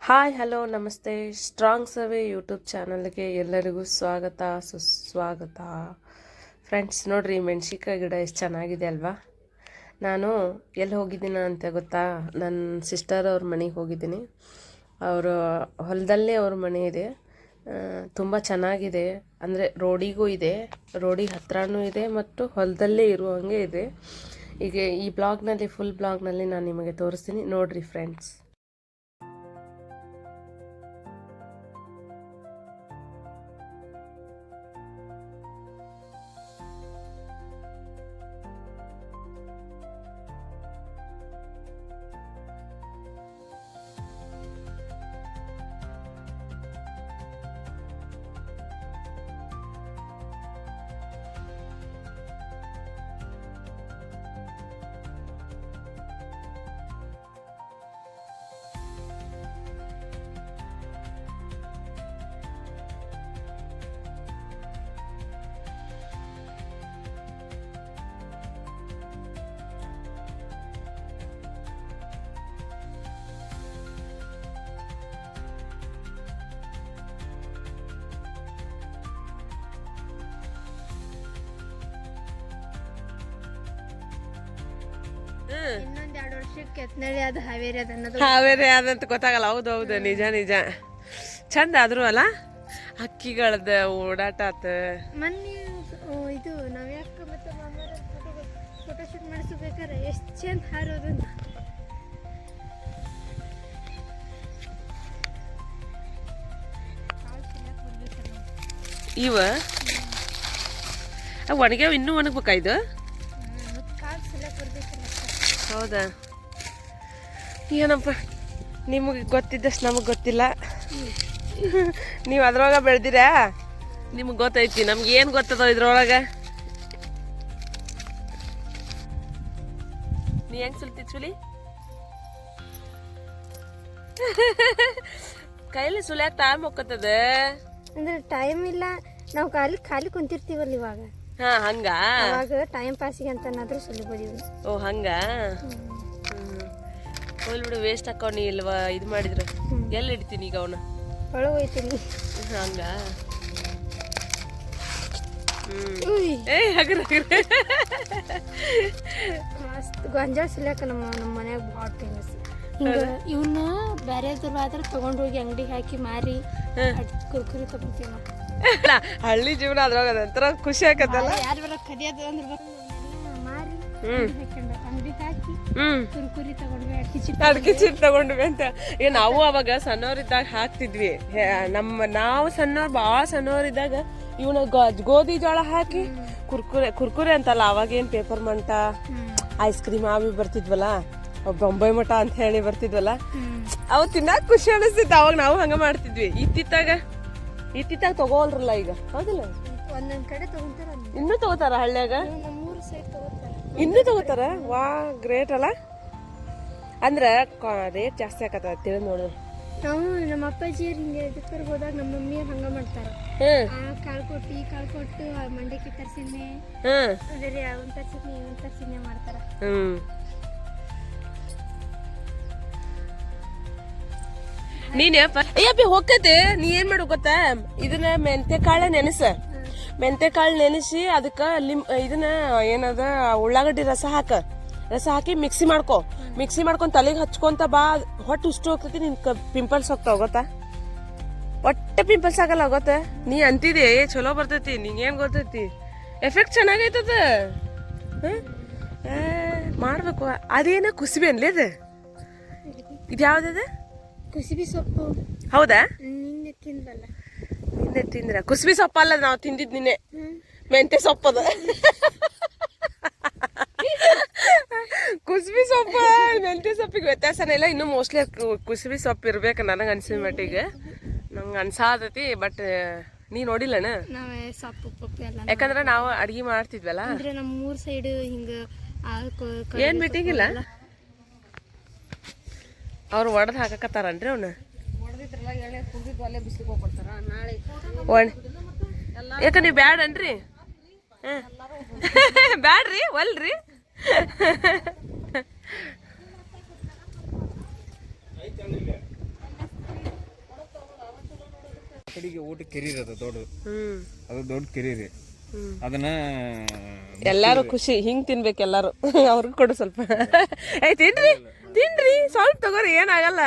Hi hello ನಮಸ್ತೆ. Strong survey YouTube ಚಾನಲ್ಗೆ ಎಲ್ಲರಿಗೂ ಸ್ವಾಗತ ಸುಸ್ವಾಗತ. ಫ್ರೆಂಡ್ಸ್ ನೋಡ್ರಿ, ಮೆಣ್ಸಿನ್ಕಾಯಿ ಗಿಡ ಎಷ್ಟು ಚೆನ್ನಾಗಿದೆ ಅಲ್ವಾ. ನಾನು ಎಲ್ಲಿ ಹೋಗಿದ್ದೀನಿ ಅಂತ ಗೊತ್ತಾ? ನನ್ನ ಸಿಸ್ಟರ್ ಅವ್ರ ಮನೆಗೆ ಹೋಗಿದ್ದೀನಿ. ಅವರು ಹೊಲದಲ್ಲೇ ಅವ್ರ ಮನೆ ಇದೆ. ತುಂಬ ಚೆನ್ನಾಗಿದೆ. ಅಂದರೆ ರೋಡಿಗೂ ಇದೆ, ರೋಡಿಗೆ ಹತ್ರನೂ ಇದೆ ಮತ್ತು ಹೊಲದಲ್ಲೇ ಇರುವಂಗೆ ಇದೆ. ಈಗ ಈ ಬ್ಲಾಗ್ನಲ್ಲಿ ಫುಲ್ ಬ್ಲಾಗ್ನಲ್ಲಿ ನಾನು ನಿಮಗೆ ತೋರಿಸ್ತೀನಿ, ನೋಡ್ರಿ ಫ್ರೆಂಡ್ಸ್. ಇನ್ನೊಂದ್ 2 ವರ್ಷಕ್ಕೆ ಎತ್ನಳ್ಳಿ ಅದು ಹಾವೇರಿ ಅದ ಅನ್ನೋದು ಹಾವೇರಿ ಅದಂತ ಗೊತ್ತಾಗಲ್ಲ. ಹೌದು ಹೌದು, ನಿಜ ನಿಜ. ಚಂದ ಆದ್ರು ಅಲ್ಲ, ಹಕ್ಕಿಗಳದ ಓಡಾಟ ಆತ. ಮೊನ್ನೆ ಇದು ನವ್ಯಾಕ ಮತ್ತೆ ಮಾಮರ ಫೋಟೋ ಶೂಟ್ ಮಾಡಿಸ್ಬೇಕಾರೆ ಎಷ್ಟು ಚಂದ ಹಾರೋದು. ಇವ ಒಣಗ್ಯಾವ, ಇನ್ನೂ ಒಣಗ್ಬೇಕಾ ಇದು? ಹೌದಾ? ಏನಪ್ಪ, ನಿಮಗೆ ಗೊತ್ತಿದ್ದಷ್ಟು ನಮಗೆ ಗೊತ್ತಿಲ್ಲ. ನೀವು ಅದ್ರೊಳಗೆ ಬೆಳೆದಿರಾ, ನಿಮಗೆ ಗೊತ್ತೈತಿ. ನಮ್ಗೆ ಏನು ಗೊತ್ತದ ಇದ್ರೊಳಗೆ? ನೀ ಹೆಂಗೆ ಸುಲ್ತಿ ಚುಲಿ? ಕೈಲಿ ಸುಲಿಯಾಕ ಟೈಮ್ ಹೋಗ್ತದ. ಅಂದ್ರೆ ಟೈಮ್ ಇಲ್ಲ, ನಾವು ಖಾಲಿ ಕುಂತಿರ್ತೀವಲ್ಲ ಇವಾಗ. ಹಾ, ಹಂಗ ಅವಾಗ ಟೈಮ್ ಪಾಸಿಗೆ ಅಂತನಾದ್ರೂ ಸುಲಿಬೋದು ಇವ್ರು. ಓ ಹಂಗ. ಹೋಲ್ ಬಿಡು, ವೇಸ್ಟ್ ಹಾಕವ್. ನೀ ಇಲ್ವಾ ಇದು ಮಾಡಿದ್ರು ಎಲ್ಲಿ ಇಡ್ತೀನಿ ಈಗ ಅವನ? ಒಳಗೆ ಹೋಯ್ತೀನಿ. ಹಂಗ. ಏಯ್ ಹಗರ ಮಸ್ತ್ ಗೊಂಜಾಳ ಸುಲಿಯಾಕ ನಮ್ಮ ಮನ್ಯಾಗ ಭಾಳ ಫೇಮಸ್. ಹಿಂಗ ಇವನ್ನ ಬೇರೆದ್ರ ಆದ್ರೆ ತಗೊಂಡು ಹೋಗಿ ಅಂಗಡಿಗೆ ಹಾಕಿ ಮಾರಿ ಕುರ್ಕುರಿ ತಗೊಂತೀವಿ ನಾವು. ಹಳ್ಳಿ ಜೀವನ ಅದ್ರಾಗ ಒಂಥರ ಖುಷಿ ಆಕತ್ತಲ್ಲ. ಯಾರು ಬರ ಕದಿಯೋದು ಅಂದ್ರೆ ಮಾರಿ ಅಂಗಡಿಗೆ ಹಾಕಿ ಕುರ್ಕುರಿ ತಗೊಂಡ್ವಿ, ಅಡ್ಕಿ ಚಿಪ್ ತಗೊಂಡ್ವಿ ಅಂತ. ಈಗ ನಾವು ಅವಾಗ ಸಣ್ಣವ್ರಿದ್ದಾಗ ಹಾಕ್ತಿದ್ವಿ. ನಾವು ಸಣ್ಣವ್ರು, ಭಾಳ ಸಣ್ಣವ್ರಿದ್ದಾಗ ಇವನ ಗೋಧಿ ಜೋಳ ಹಾಕಿ ಕುರ್ಕುರೆ ಅಂತಲ್ಲ, ಅವಾಗೇನು ಪೇಪರ್ ಮಂಟ, ಐಸ್ ಕ್ರೀಮ್ ಅವಿ ಬರ್ತಿದ್ವಲ್ಲ, ಬೊಂಬೈ ಮಠ ಅಂತ ಹೇಳಿ ಬರ್ತಿದ್ವಲ್ಲ, ಅವು ತಿನ್ನಾಕ ಖುಷಿ ಅನಿಸ್ತಿತ್ತು. ಅವಾಗ ನಾವು ಹಂಗ ಮಾಡ್ತಿದ್ವಿ. ಇತ್ತಿತ್ತಾಗ ತಗೋಲ್ರಲ್ಲ ಈಗ, ಹೌದಿಲ್ಲ? ಒಂದೊಂದ್ ಕಡೆ ತಗೊಂತಾರ, ಇನ್ನೂ ತಗೋತಾರ ಹಳ್ಳ್ಯಾಗ. ನಮ್ಮೂರ್ ಸೈಡ್ ತಗೋತಾರ, ಇನ್ನೂ ತಗೋತಾರ. ವಾ, ಗ್ರೇಟ್ ಅಲ್ಲ. ಅಂದ್ರೆ ರೇಟ್ ಜಾಸ್ತಿ ಆಕತ್ತ ತಿಳಿದ್ ನೋಡು. ನಾವು ನಮ್ಮ ಅಪ್ಪಾಜಿಯವ್ರು ಹಿಂಗೆ ಇದಕ್ಕೆ ಹೋದಾಗ ನಮ್ಮ ಮಮ್ಮಿಯವ್ರು ಹಂಗ ಮಾಡ್ತಾರ. ಕಾಳು ಕೊಟ್ಟು ಮಂಡಕ್ಕಿ ತರ್ಸಿದ್ನೆ, ಅದೇ ಅವನ್ ತರ್ಸಿದ್ನೆ ಮಾಡ್ತಾರ. ಅಯ್ಯಪ್ಪಿ ಹೋಗತ್ತೆ. ನೀ ಏನ್ ಮಾಡು ಗೊತ್ತಾ? ಇದನ್ನ ಮೆಂತೆ ಕಾಳ ನೆನೆಸಿ ಅದಕ್ಕ ಇದನ್ನ ಏನದ ಉಳ್ಳಾಗಡ್ಡಿ ರಸ ಹಾಕಿ ಮಿಕ್ಸಿ ಮಾಡ್ಕೊಂಡ್ ತಲೆಗೆ ಹಚ್ಕೊಂತ ಬಾ. ಹೊಟ್ಟೆ ಇಷ್ಟು ಹೋಗ್ತೈತಿ, ನಿನ್ ಪಿಂಪಲ್ಸ್ ಹೋಗ್ತಾವ ಗೊತ್ತಾ? ಒಟ್ಟೆ ಪಿಂಪಲ್ಸ್ ಆಗಲ್ಲ ಗೊತ್ತ? ನೀ ಅಂತಿದೆ ಚಲೋ ಬರ್ತೈತಿ, ನಿಂಗೇನ್ ಗೊತ್ತೈತಿ? ಎಫೆಕ್ಟ್ ಚೆನ್ನಾಗೈತದ. ಮಾಡ್ಬೇಕು. ಅದೇನ ಕುಸುಬಿ ಅನ್ಲಿ ಅದು? ಇದ್ಯಾವ್ದದ? ಕುಸುಬಿ ಸೊಪ್ಪು. ಹೌದಾ? ನಿನ್ನೆ ತಿಂದ್ವಲ್ಲ. ನಿನ್ನೆ ತಿಂದ್ರ? ಕುಸುಬಿ ಸೊಪ್ಪ ಅಲ್ಲ, ನಾವು ತಿಂದಿದ್ ನಿನ್ನೆ ಮೆಂತೆ ಸೊಪ್ಪದ. ಕುಸುಬಿ ಸೊಪ್ಪ ಮೆಂತೆ ಸೊಪ್ಪಿಗೆ ವ್ಯತ್ಯಾಸನೇ ಇಲ್ಲ. ಇನ್ನು ಮೋಸ್ಟ್ಲಿ ಕುಸುಬಿ ಸೊಪ್ಪು ಇರ್ಬೇಕು ನನಗೆ ಅನ್ಸಿದ ಮಟ್ಟಿಗೆ. ನಂಗೆ ಅನ್ಸಾದತಿ, ಬಟ್ ನೀ ನೋಡಿಲ್ಲನ? ನಾವೇ ಸೊಪ್ಪು ಪಪ್ಪು ಎಲ್ಲ, ಯಾಕಂದ್ರೆ ನಾವು ಅಡ್ಗೆ ಮಾಡ್ತಿದ್ವಲ್ಲ. ಅಂದ್ರೆ ನಮ್ಮ ಮೂರ್ ಸೈಡ್ ಹಿಂಗ ಏನ್ ಮೀಟಿಂಗ್ ಇಲ್ಲ, ಅವ್ರು ಒಡೆದು ಹಾಕಕತ್ತಾರನ್ರಿ ಅವ್ನ. ಯಾಕ ನೀವು ಬ್ಯಾಡನ್ರಿ? ಬ್ಯಾಡ್ರಿ, ಒಲ್ರಿ. ಇಲ್ಲಿಗೆ ಊಟ ಕೆರಿ ಇರೋದು ದೊಡ್ಡ, ಹ್ಮ್ ಅದು ದೊಡ್ಡ ಕೆರಿ ರೀ. ಅದನ್ನ ಎಲ್ಲಾರು ಖುಷಿ ಹಿಂಗ್ ತಿನ್ಬೇಕು ಎಲ್ಲಾರು. ಅವ್ರಿಗೆ ಕೊಡು ಸ್ವಲ್ಪ. ತಿನ್ರಿ ತಿನ್ರಿ, ಸ್ವಲ್ಪ ತಗೋರಿ, ಏನಾಗಲ್ಲ.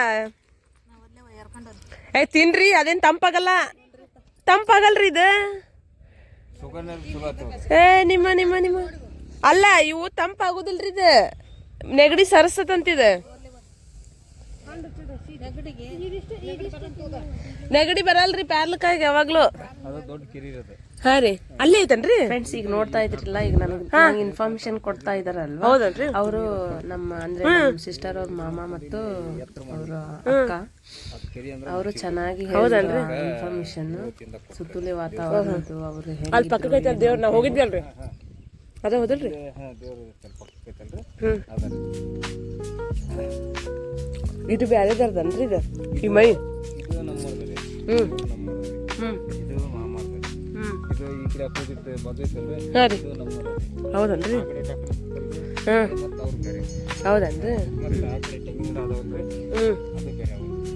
ತಿನ್ರಿ, ಅದೇನ್ ತಂಪಾಗಲ್ರಿ ಇದು. ನಿಮ್ಮ ನಿಮ್ಮ ನಿಮ್ಮ ಅಲ್ಲ, ಇವು ತಂಪಾಗುದಿಲ್ರಿ ಇದು, ನೆಗಡಿ ಸರಸತಂತಿದೆ. ನೆಗಡಿ ಬರಲ್ರಿ ಪ್ಯಾರ್ಲಕಾಯಿಗೆ ಯಾವಾಗ್ಲೂ. ಹಾ ರೀ, ಅಲ್ಲೇ ಐತನ್ರಿ ಫ್ರೆಂಡ್ಸ್. ಈಗ ನೋಡ್ತಾ ಇದ್ರಲ್ಲ, ಈಗ ನನಗೆ ಇನ್ಫಾರ್ಮೇಶನ್ ಕೊಡ್ತಾ ಇದಾರಲ್ವಾ. ಹೌದಲ್ರಿ, ಅವರು ನಮ್ಮ ಅಂದ್ರೆ ಸಿಸ್ಟರ್ ಅವ್ರ ಮಾಮ ಮತ್ತು ಅವ್ರ ಅಕ್ಕ, ಅವರು ಚೆನ್ನಾಗಿ ಹೌದಲ್ರಿ ಇನ್ಫಾರ್ಮೇಶನ್. ಸುತ್ತಲೇ ವಾತಾವರಣದ್ದು ಅವ್ರು ಅಲ್ಲಿ ಪಕ್ಕಕ್ಕೆ ದೇವ್ರ ನಾವು ಹೋಗಿದ್ವಿ ಅಲ್ರಿ, ಅದ ಹೌದಲ್ರಿ. ಇದು ಬ್ಯಾರೆದಾರ್ದನ್ರಿ ಇದು ಈ ಮೈ. ಹಾ ರೀ, ಹೌದನ್ರಿ. ಹೌದನ್ರಿ.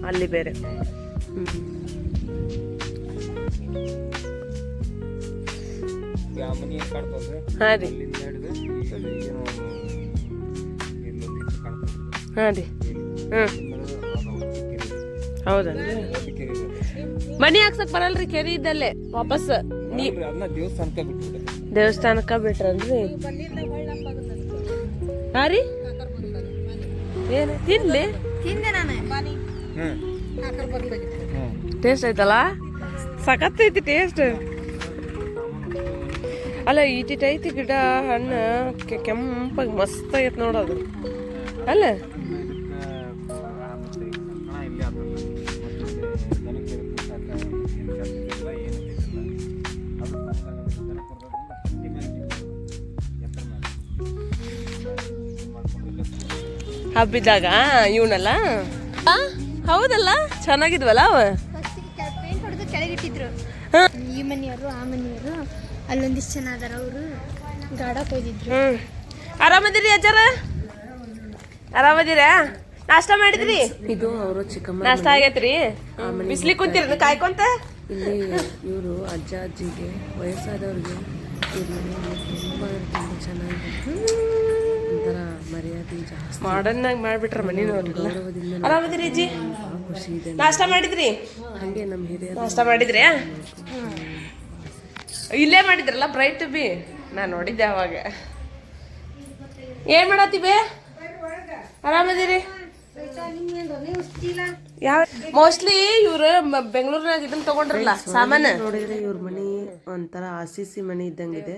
ಅಲ್ಲಿ ಬೇರೆ. ಹಾ ರೀ, ಹಾ ರೀ. ಹೌದನ್ರಿ. ಮನಿ ಹಾಕ್ಸಕ್ ಬರಲ್ರಿ ಕೆರಿ ಇದ್ದಲ್ಲೇ ವಾಪಸ್ ದೇವಸ್ಥಾನಕ್ಕ ಬಿಟ್ರನ್ರಿ. ಹಾ ರೀ, ಏನ ತಿನ್ಲಿ ಟೇಸ್ಟ್ ಐತಲ್ಲ, ಸಖತ್ ಐತಿ ಟೇಸ್ಟ್. ಅಲ್ಲ ಈಟಿಟ್ ಐತಿ ಗಿಡ, ಹಣ್ಣು ಕೆಂಪಾಗಿ ಮಸ್ತ್ ಆಗೈತೆ ನೋಡೋದು ಅಲ್ಲ. ಹಬ್ಬಿದ್ದಾಗ ಇವನಲ್ಲ, ಹೌದಲ್ಲ, ಚೆನ್ನಾಗಿದ್ವಲ್ಲ ಅವ. ಪೇಂಟ್ ಹೊಡೆದು ಕೆಳಗಿಟ್ಟಿದ್ರು ಈ ಮನೆಯವರು ಆ ಮನೆಯವರು. ಅಲ್ಲೊಂದಿಷ್ಟು ಜನ ಅದಾರ, ಅವರು ಗಾಡಕ್ ಹೋಗಿದ್ರು. ಆರಾಮದಿರಿ ಅಜ್ಜಾರ? ಆರಾಮದಿರ? ನಾಷ್ಟ ಮಾಡಿದ್ರಿ? ಇದು ಅವರು ಚಿಕ್ಕಮ್ಮ ನಾಷ್ಟ ಆಗೈತ್ರಿ. ಬಿಸ್ಲಿ ಕುಂತಿರ ಕಾಯ್ಕೊಂತ. ಇಲ್ಲಿ ಇವರು ಅಜ್ಜ ಅಜ್ಜಿಗೆ ವಯಸ್ಸಾದವ್ರಿಗೆ ತುಂಬಾ ಚೆನ್ನಾಗಿ ಒಂಥರ ಮರ್ಯಾದೆ ಜಾಸ್ತಿ ಮಾಡರ್ನ್ ಆಗಿ ಮಾಡ್ಬಿಟ್ರ ಮನೆಯವ್ರೆಲ್ಲ. ಆರಾಮದಿರಿ ಅಜ್ಜಿ? ಖುಷಿ ಇದೆ. ನಾಷ್ಟ ಮಾಡಿದ್ರಿ? ಹಂಗೆ ನಮ್ಮ ಹಿರಿಯರು ನಾಷ್ಟ ಮಾಡಿದ್ರಿ? ಇಲ್ಲೇ ಮಾಡಿದ್ರಲ್ಲ ಬ್ರೈಟ್ ಬಿ, ನಾನು ನೋಡಿದ್ದೆ ಅವಾಗ. ಏನ್ ಮಾಡತ್ತೀವಿ? ಆರಾಮದಿರಿ? ಯಾವ ಮೋಸ್ಟ್ಲಿ ಇವ್ರು ಬೆಂಗಳೂರಿನಾಗ ಇದನ್ನ ತಗೊಂಡ್ರಲ್ಲ ಸಾಮಾನು. ನೋಡಿದ್ರೆ ಇವ್ರ ಮನಿ ಒಂಥರ ಆಸಿಸಿ ಮನಿ ಇದ್ದಂಗಿದೆ.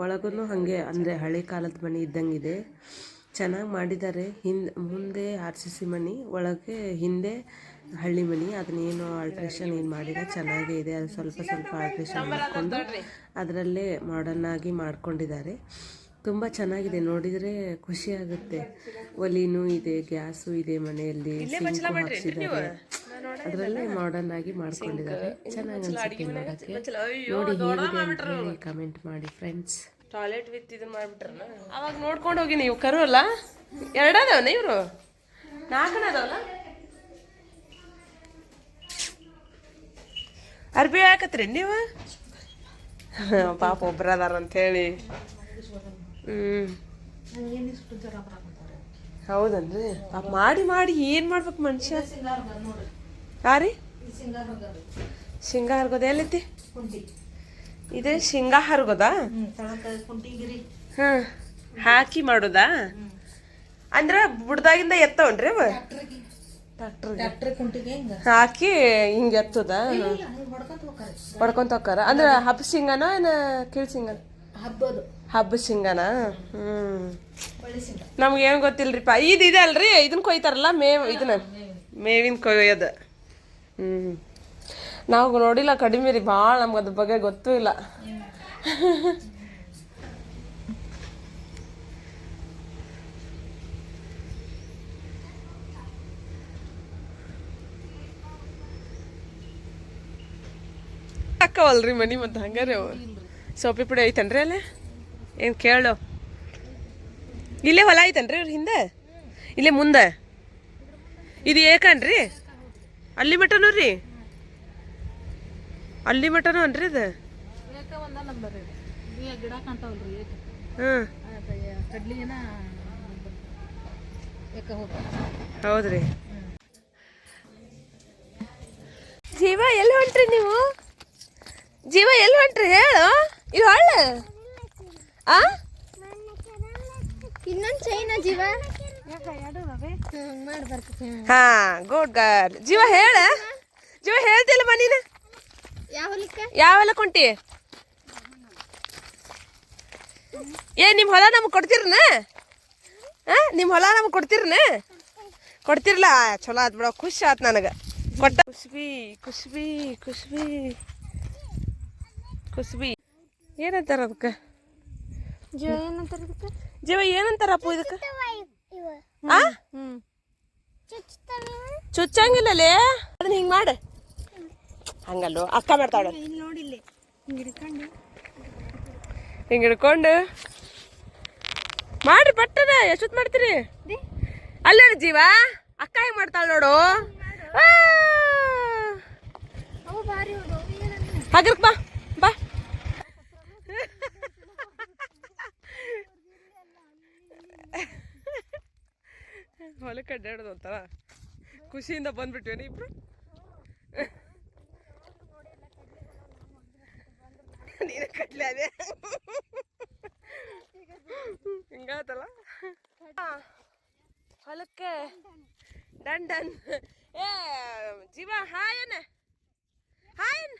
ಒಳಗೂ ಹಂಗೆ ಅಂದ್ರೆ ಹಳೆ ಕಾಲದ ಮನಿ ಇದ್ದಂಗಿದೆ. ಚೆನ್ನಾಗಿ ಮಾಡಿದ್ದಾರೆ. ಮುಂದೆ RCC ಮನಿ, ಒಳಗೆ ಹಿಂದೆ ಹಳ್ಳಿ ಮನಿ. ಅದನ್ನೇನು ಆಲ್ಟ್ರೇಷನ್ ಏನು ಮಾಡಿಲ್ಲ, ಚೆನ್ನಾಗೇ ಇದೆ. ಅದು ಸ್ವಲ್ಪ ಸ್ವಲ್ಪ ಆಲ್ಟ್ರೇಷನ್ ಮಾಡಿಕೊಂಡು ಅದರಲ್ಲೇ ಮಾಡರ್ನ್ ಆಗಿ ಮಾಡ್ಕೊಂಡಿದ್ದಾರೆ. ತುಂಬ ಚೆನ್ನಾಗಿದೆ, ನೋಡಿದರೆ ಖುಷಿ ಆಗುತ್ತೆ. ಒಲಿನೂ ಇದೆ, ಗ್ಯಾಸು ಇದೆ ಮನೆಯಲ್ಲಿ, ಸಿಂಕು ಹಾಕ್ಸಿದ್ದಾರೆ. ಅದರಲ್ಲೇ ಮಾಡರ್ನ್ ಆಗಿ ಮಾಡ್ಕೊಂಡಿದ್ದಾರೆ. ಚೆನ್ನಾಗಿ ಅನ್ಸುತ್ತೆ ನೋಡೋಕ್ಕೆ. ನೋಡಿ ಹೇಗಿದೆ ಅಂತ ಹೇಳಿ ಕಮೆಂಟ್ ಮಾಡಿ ಫ್ರೆಂಡ್ಸ್. ಟಾಯ್ಲೆಟ್ ವಿತ್ ಇದನ್ನ ಮಾಡ್ಬಿಟ್ರಲ್ಲ ಅವಾಗ ನೋಡ್ಕೊಂಡು ಹೋಗಿ. ನೀವು ಕರು ಅಲ್ಲ, ಎರಡದವನ ಇವರು 4 ಅದಾವಲ್ಲ. ಅರ್ಬಿ ಹಾಕತ್ರಿ ನೀವು? ಪಾಪ ಒಬ್ರ ಅದಾರ ಅಂತ ಹೇಳಿ. ಹೌದನ್ರಿ. ಪಾಪ ಮಾಡಿ ಮಾಡಿ ಏನ್ ಮಾಡ್ಬೇಕು ಮನುಷ್ಯ. ಹಾ ರೀ, ಶೇಂಗಾ ಹರ್ಗೋದ ಎಲ್ಲೈತಿ? ಇದೆ ಶೇಂಗಾ ಹರ್ಗೋದಾ? ಹ್ಮ್, ಹಾಕಿ ಮಾಡೋದಾ? ಅಂದ್ರ ಬುಡ್ದಾಗಿಂದ ಎತ್ತವನ್ರಿ ಅವ? ಹಾಕಿ ಹಿಂಗ ಎತ್ತದ, ಹೊಡ್ಕೊಂತ ಹೋಕಾರ. ಅಂದ್ರ ಹಬ್ಬ ಶೇಂಗಾನ ಏನ ಕೀಳ್ ಶೇಂಗಾನ? ಹಬ್ಬ ಶೇಂಗಾನ. ನಮ್ಗೆ ಏನ್ ಗೊತ್ತಿಲ್ರಿಪ್ಪ. ಇದೆ ಅಲ್ರಿ, ಇದನ್ನ ಕೊಯ್ತಾರಲ್ಲ ಇದನ್ನ ಮೇವಿನ ಕೊಯ್ಯೋದು. ನಾವು ನೋಡಿಲ್ಲ, ಕಡಿಮೆ ರೀ ಭಾಳ, ನಮ್ಗೆ ಅದ್ರ ಬಗ್ಗೆ ಗೊತ್ತೂ ಇಲ್ಲ. ಅಕ್ಕವಲ್ರಿ ಮನಿ, ಮತ್ತೆ ಹಂಗಾರೆ ಸೋಪಿ ಪುಡಿ ಐತನ್ರಿ ಅಲ್ಲೇ? ಏನು ಕೇಳು, ಇಲ್ಲೇ ಹೊಲ ಐತನ್ರಿ ಅವ್ರ ಹಿಂದೆ, ಇಲ್ಲೇ ಮುಂದೆ. ಇದು ಏಕನ್ರಿ ಅಲ್ಲಿ ಮಟನು ರೀ? ಅಲ್ಲಿ ಮಟನು ಅನ್ರಿ ಇದು ಒಂದ ನಂಬರ್ ರೀ ಗಿಡ ಕಾಣ್ತಾವಲ್ರಿ ಹಾಂ ಕಡ್ಲಿನ ಹೌದ್ರಿ. ಜೀವ ಎಲ್ಲಿ ಹೊಂಟ್ರಿ ನೀವು? ಜೀವ ಎಲ್ಲಿ ಹೊಂಟ್ರಿ ಹೇಳು. ಇದು ಹೊಳ್ಳ ಆ ಇನ್ನೊಂದು ಚೈನ ಜೀವ ಹಾ ಗುಡ್ ಗರ್ಲ್. ಜೀವ ಹೇಳ. ಜೀವ ಹೇಳ್ತಿಲ್ಲ ಮನೀನ ಯಾವೆಲ್ಲ ಕೊಂಟಿ? ಏ ನಿಮ್ಮ ಹೊಲ ನಮಗೆ ಕೊಡ್ತಿರನ? ನಿಮ್ಮ ಹೊಲ ನಮಗೆ ಕೊಡ್ತಿರನ? ಕೊಡ್ತಿರ್ಲ ಚಲೋ ಆತ್ ಬಿಡ, ಖುಷಿ ಆತ್ ನನಗೆ. ಕೊಟ್ಟ ಖುಷ್ಬಿ ಖುಷ್ಬಿ ಖುಷ್ಬಿ ಖುಷ್ಬಿ ಏನಂತಾರ ಅದಕ್ಕೆ? ಜೀವ ಏನಂತಾರಪ್ಪ ಇದಕ್ಕೆ? ಚುಚ್ಚಂಗಿಲ್ಲಲೇ ಅದನ್ನ ಹಿಂಗೆ ಮಾಡ. ಹಂಗಲ್ಲೋ ಅಕ್ಕ ಮಾಡ್ತಾಳ. ಹಿಂಗೆ ಹಿಡ್ಕೊಂಡು ಮಾಡ್ರಿ ಪಟ್ಟದ. ಎಷ್ಟೊತ್ತು ಮಾಡ್ತೀರಿ? ಅಲ್ಲ ಜೀವ ಅಕ್ಕ ಹೆಂಗೆ ಮಾಡ್ತಾಳ ನೋಡು. ಹಾಗರ್ಕ್ ಬಾ ಬಾ. ಹೊಲಕ್ಕೆ ಅಡ್ಡಾಡೋದು ಒಂಥರ ಖುಷಿಯಿಂದ ಬಂದ್ಬಿಟ್ವೇನೆ ಇಬ್ರು. ನೀನು ಕಟ್ಲೆ ಅದೇ ಹಿಂಗಾತಲ್ಲ ಹೊಲಕ್ಕೆ ಡನ್ ಡನ್. ಏ ಜೀವ ಹಾಯನ್ ಹಾಯನ್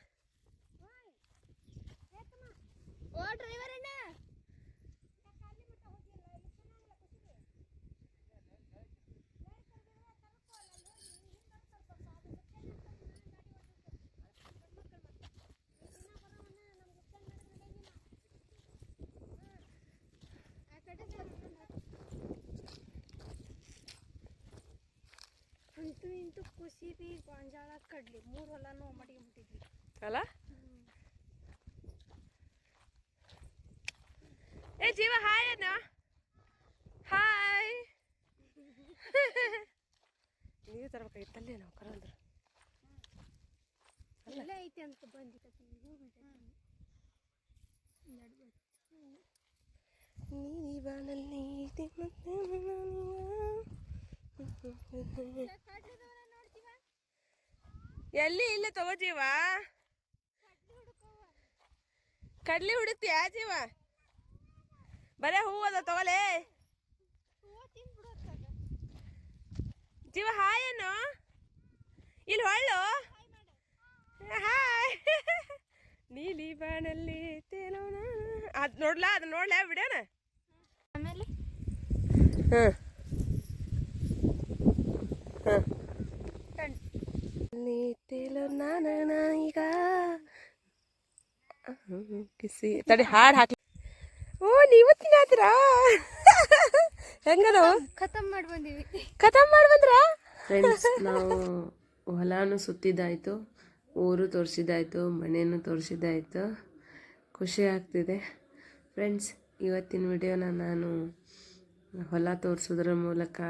ಅಂತೂ ಇಂತೂ ಕುಸಿಬಿ ಗೊಂಜಾಳ ಕಡ್ಲಿ 3 ಹೊಲನೂ ಒಮ್ಮಟಿಗೆ ಮುಟ್ಟಿದ್ವಿ ಅಲ್ಲ. ಏ ಜೀವ ಹಾಯ್ ಅಣ್ಣ. ಹಾಯ್ ನೀವೇ ತರಬೇಕಾಗಿತ್ತಲ್ಲೇ ನಾವು ಕರಂದ್ರೆ ಇಲ್ಲೇ ಐತಿ ಅಂತ ಬಂದಿತ್ತು. ನೀ ಬಾನಲ್ಲಿ ಎಲ್ಲಿ ಇಲ್ಲ ತಗೋ ಜೀವ. ಕಡ್ಲಿ ಹುಡುಕ್ತಿಯಾ ಜೀವ? ಬರೇ ಹೂ ಅದ ತಗೋಲೆ ಜೀವ. ಹಾಯ್ ಅನ್ನು ಇಲ್ಲಿ ಹೊಳ್ಳು. ಹಾಯ್ ನೀಲಿ ಬಾಣಲ್ಲಿ ತೇಲೋಣ. ಅದು ನೋಡ್ಲಾ, ಅದು ನೋಡ್ಲಾ ವಿಡಿಯೋನ ಆಮೇಲೆ ಹಾಂ ಈಗ ಕಿಸಿ ತಡಿ ಹಾಡು ಹಾಕಿ. ಓ ನೀವು ತಿನ್ನಾತೀರಾ? ಹೆಂಗದ ಖತಮ್ ಮಾಡಿ ಬಂದೀವಿ. ಖತಮ್ ಮಾಡಿ ಬಂದ್ರ ಫ್ರೆಂಡ್ಸ್. ನಾವು ಹೊಲನೂ ಸುತ್ತಿದ್ದಾಯ್ತು, ಊರು ತೋರಿಸಿದ್ದಾಯ್ತು, ಮನೆಯೂ ತೋರಿಸಿದ್ದಾಯ್ತು. ಖುಷಿ ಆಗ್ತಿದೆ ಫ್ರೆಂಡ್ಸ್. ಇವತ್ತಿನ ವಿಡಿಯೋನ ನಾನು ಹೊಲ ತೋರಿಸೋದ್ರ ಮೂಲಕ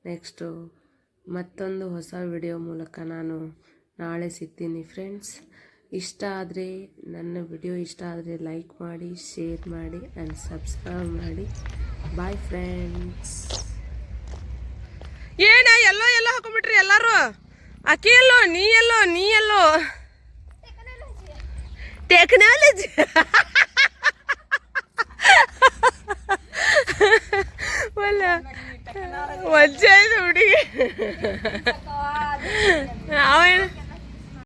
ನೆಕ್ಸ್ಟು ಮತ್ತೊಂದು ಹೊಸ ವಿಡಿಯೋ ಮೂಲಕ ನಾನು ನಾಳೆ ಸಿಗ್ತೀನಿ ಫ್ರೆಂಡ್ಸ್. ಇಷ್ಟ ಆದರೆ ನನ್ನ ವಿಡಿಯೋ ಇಷ್ಟ ಆದರೆ ಲೈಕ್ ಮಾಡಿ, ಶೇರ್ ಮಾಡಿ ಆ್ಯಂಡ್ ಸಬ್ಸ್ಕ್ರೈಬ್ ಮಾಡಿ. Bye friends. ಏನ ಎಲ್ಲೋ ಎಲ್ಲೋ ಹಾಕೊಂಡ್ಬಿಟ್ರಿ ಎಲ್ಲರೂ? ಅಕ್ಕಿ ಎಲ್ಲೋ, ನೀ ಎಲ್ಲೋ, ನೀ ಎಲ್ಲೋ? ಟೆಕ್ನಾಲಜಿ ಒಲ್ಲ ವಜ್ಜೆ ಹುಡುಗಿ ಅವೇನು